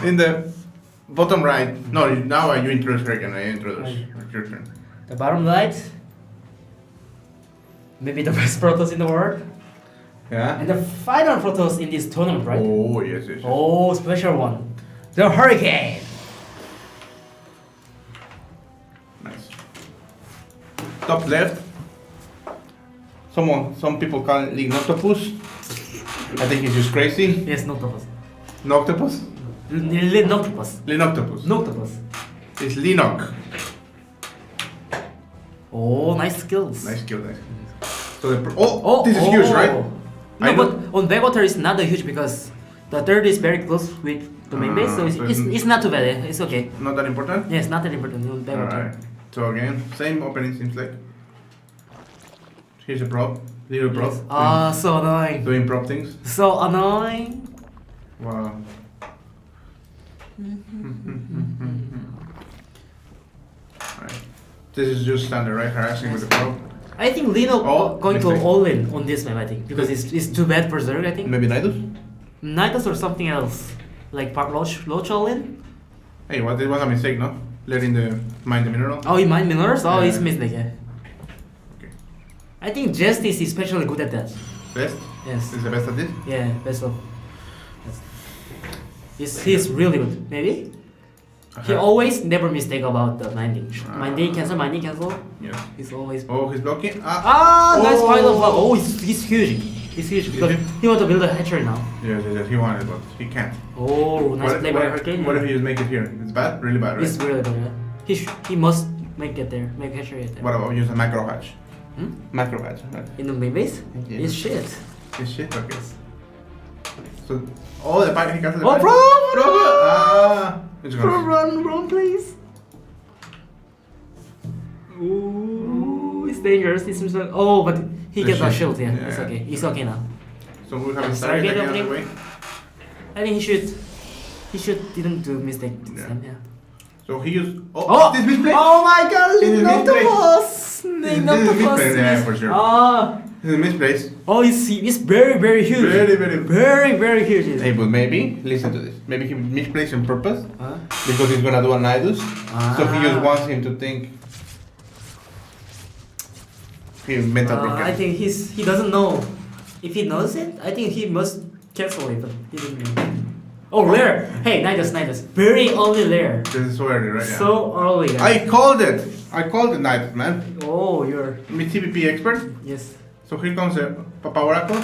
In the bottom right. No, now you introduce her again. I introduce your turn. The bottom right, maybe the best Protoss in the world. Yeah. And the final Protoss in this tournament, right? Oh yes. Oh, special one. The Hurricane. Nice. Top left. Some people call it Leenock. I think he's just crazy. Yes, Noctopus. Noctopus? Noctopus. Leenock. Noctopus. It's Leenock. Oh, nice skills. Nice skill. So this is huge, right? No, but on backwater it's not that huge because the third is very close with the main base, so it's not too bad. It's okay. Not that important? Yes, not that important on backwater. Alright. So again, same opening seems like. Here's a prop. Little prop. Yes. Ah, so annoying. Doing prop things. So annoying. Wow. Alright. This is just standard, right? Harassing with the prop. I think Leenock going mistake. to all in on this map, I think, because it's too bad for Zerg, I think. Maybe Nidus? Nidus or something else. Like Loach all in? Hey, what? It was a mistake, no? Letting the mine the mineral. Oh, he mined minerals? Oh, Yeah. it's mistake, yeah. Okay. I think Justice is especially good at that. Best? Yes. Is the best at this? Yeah, best of. He's really good. Maybe? He always never mistake about the minding. Minding cancel. Yeah. He's always. Oh, he's blocking. Nice final block. Oh, he's huge. He's huge because he wants to build a hatchery now. Yes, he wanted, but he can't. Oh, nice play by Hurricane. What if he just make it here? It's bad? Really bad, right? It's really bad. Yeah. He must make it there. Make hatchery at there. What about use a macro hatch? Hmm? Macro hatch, right? In the main base? Yeah. It's shit. This shit, okay. So, the back, he got the Oh, back. bro! It's gonna Run, please. Ooh, it's dangerous. It seems like. Oh, but he gets a shield. Yeah, it's okay. It's okay now. So we have a Stargate Stargate again on the opening. way. I think he should didn't do mistake this time. Yeah. So he used. Oh! This misplay? Oh my God! This is Noctopus! This is misplay, yeah, for sure. Ah! This is misplaced. Oh, it's very huge. Very huge. Hey, but maybe, listen to this. Maybe he misplaced on purpose Huh? because he's gonna do a Nidus. So he just Ah. wants him to think. He mental block. I think he doesn't know. If he knows it, I think he must cancel it, but he didn't know. Oh, rare! Hey, Nidus. Very early rare. This is so early, right? Yeah. So early. Guys. I called it Nidus, man. Oh, you're. I'm a TPP expert. Yes. So here comes a Papa Oracle.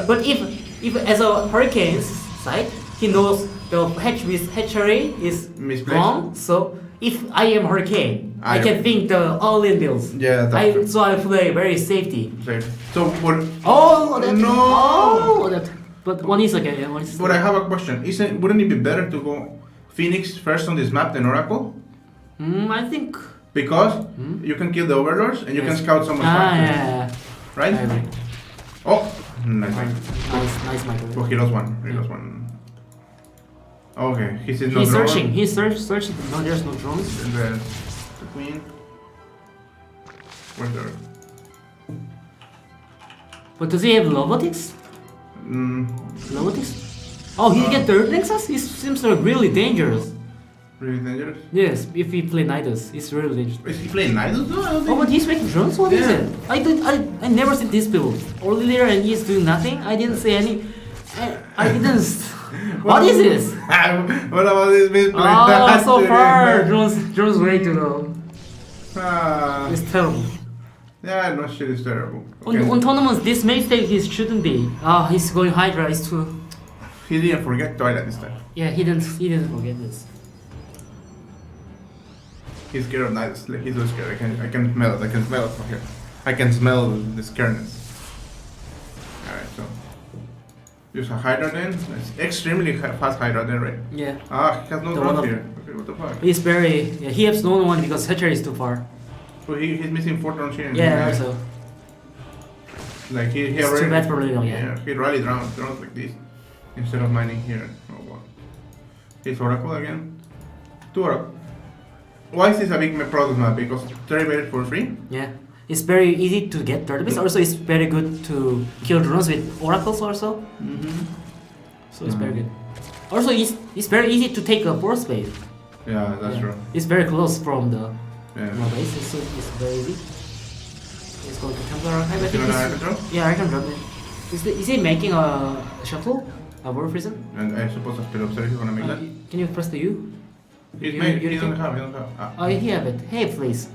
But if as a Hurricane's side, he knows the hatchery is Misplaced. wrong. So if I am Hurricane, I can think the all-in builds. Yeah, that's true. So I play very safety. So what? Oh, that, No. Oh, that. But one is okay. Yeah, one is. But I have a question. Wouldn't it be better to go Phoenix first on this map than Oracle? I think. Because you can kill the overlords and you can scout someone faster. Yeah. Right? I agree. Oh, nice. Nice, Michael. Oh, he lost one. He lost one. Okay, he says no He's drone. searching. He's searching. No, there's no drones. And then the queen. Where's the? But does he have robotics? Robotics? Oh, he get third Nexus? It seems like really dangerous. Really dangerous. Yes, if he play Nidus, it's really dangerous. Is he playing Nidus? No, I don't Oh, think. but he's making drones? What is Yeah. it? I never seen this build. Earlier and he's doing nothing. I didn't see any. I didn't. What is this? What about this misplay? Oh, so far drones way to go. It's terrible. Yeah, no shit is terrible. On tournaments, this mistake he shouldn't be. He's going Hydra. It's too. He didn't forget Twilight this time. Yeah, he didn't forget this. He's scared of Nidus. Like, he's so scared. I can smell it. I can smell it from here. I can smell the scaredness. Alright, so. Use a Hydra then. It's extremely fast Hydra then, right? Yeah. He has no The drone one here. Okay, what the fuck? He's very. Yeah, he has no one because Hatcher is too far. So he's missing 4 drones here. Yeah, so. Like he It's already. too bad for Leenock, yeah. Yeah, he rallied drones like this instead of mining here. Oh wow. He's Oracle again. 2 Oracle. Why is this a big product map? Because 30 for free? Yeah. it's very easy to get third base. Also, it's very good to kill drones with oracles also. So it's very good. Also, it's very easy to take a fourth base. Yeah, that's true. It's very close from the Yeah. base, so it's very easy. Let's go to Templar Archive. I You think wanna it's- control? yeah, I can drop it. Is he making a shuttle? A War Prison? And I suppose after upstairs he's gonna make that. Can you press the U? He's You- made. you He can- doesn't have. He doesn't have. Ah. Oh, he have it. Hey, please.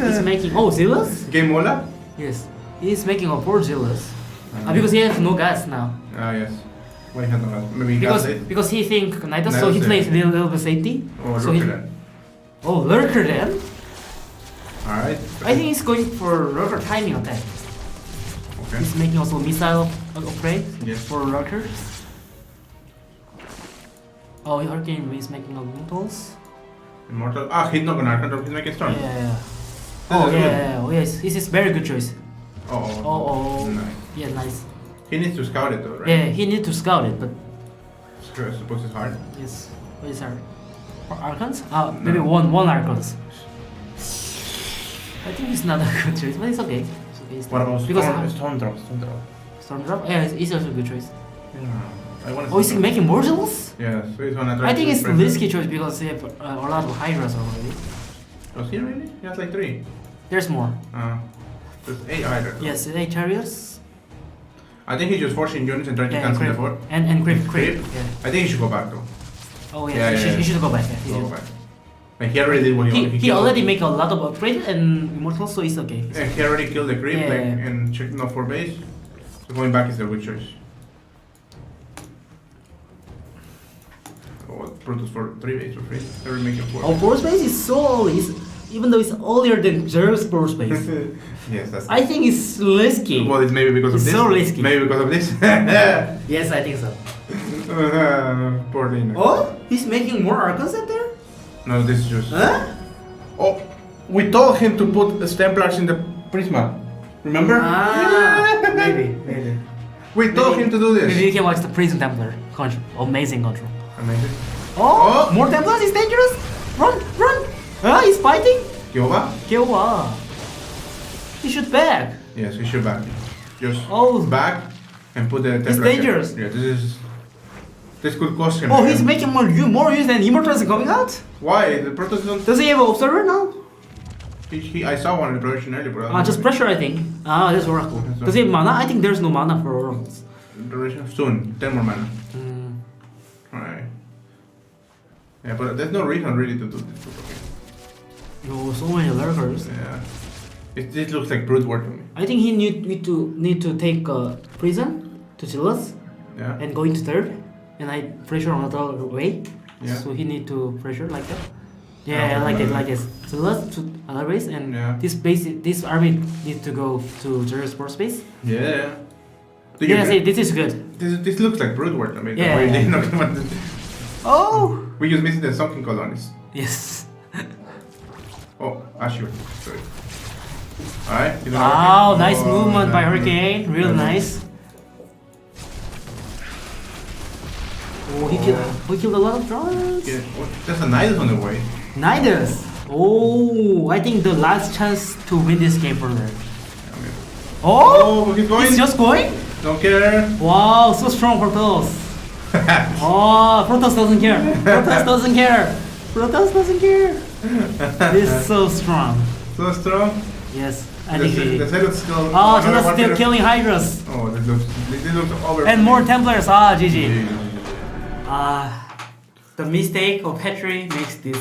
He's making. Oh, Zillas? Game Mola? Yes. He's making a 4 Zillas. Because he has no gas now. Ah, yes. Why he has no gas? Maybe he Because gas it? because he think Nidus, so Nidus he it. plays little bit safety. Oh, so look he, at that. Oh, Lurker then? Alright. I think he's going for Lurker timing attack. Okay. He's making also missile upgrade Yes. for Lurker. Oh, Hurricane is making Immortals. Immortal. Ah, he's not gonna control. He's making storm. Yeah. This Oh is yeah, good. yeah, oh yes, this is very good choice. Oh. Nice. Yeah, nice. He needs to scout it though, right? Yeah, he need to scout it, but I suppose it's hard. yes. What is our Archons? No. Maybe one Archons. I think it's not a good choice, but it's okay. It's okay. It's What about because Storm Drop? Storm Drop. Storm Drop? Yeah, it's also a good choice. Yeah. I want to Oh, is he making Mortals? Yeah, so he's gonna try I think to it's press risky choice because they have a lot of Hydras already. it. Was he really? He has like 3. There's more. There's 8 either. Yes, 8 chariots. I think he's just forcing units and trying to Yeah, cancel the creep. board. And creep. Creep? Yeah. I think he should go back though. Oh yeah, Yeah, he, yeah, should, yeah. he should go back. Yeah, He should go back. Like he already did what He killed- already make a lot of upgrades and immortals, so it's okay. Yeah, he already killed the creep Yeah, like, yeah. and checking off for base. So going back is a good choice. Oh, Protoss for 3 base for free. Never make it 4. Oh, Force Base is so early, even though it's earlier than Zerg's Force Base. Yes, that's. I think it's risky. Well, it's maybe because of It's this. so risky. Maybe because of this. Yes, I think so. Poor Leenock. Oh, he's making more Archons up there? No, this is just. Huh? Oh, we told him to put the Templars in the Prisma. Remember? Ah, maybe. We told him to do this. Maybe you can watch the Prison Templar control. Amazing control. Amazing. Oh, Oh. more Templars is dangerous. Run. Ah, he's fighting. Kyoba? Kyowa. He should back. Yes, we should back. Just Oh. back and put the Templars. dangerous. Yeah, this could cost him. Oh, he's making more use than Immortals coming out. Why? The Protoss don't. Does he have an observer now? I saw one in the production earlier, but I don't Just know. pressure, I think. Ah, that's Oracle. So- Does he have mana? I think there's no mana for Oracles. Duration soon. 10 more mana. Alright. Yeah, but there's no reason really to do this. Okay. No, so many lurkers. Yeah. This looks like brute war to me. I think he need to take prison to Chillus Yeah. and go into third, and I pressure on another way. Yeah. So he need to pressure like that. Yeah, like this. Chillus to another base, and Yeah. this army needs to go to Zer's Force Base. Yeah. Do you Yeah, see, agree? this is good. This looks like brute war to me. Yeah, Why yeah. they not want to- Oh. We just missing the sunken colonies. Yes. Oh, Ashur. Sorry. Alright. you know Wow, what? nice Oh, movement by nice. Hurricane. Real nice. Oh, he killed a lot of drones. Yeah. Oh, there's a Nidus on the way. Nidus. Oh, I think the last chance to win this game for them. Oh, Oh, he's going. he's just going. Don't care. Wow, so strong Protoss. Oh, Protoss doesn't care. Protoss doesn't care. Protoss doesn't care. He's so strong. So strong. Yes, I think he. The Zealot's still. Oh, another Zealot's still one- killing Hydras. Oh, this looks over. And more Templars. Ah, GG. GG. The mistake of Petri makes this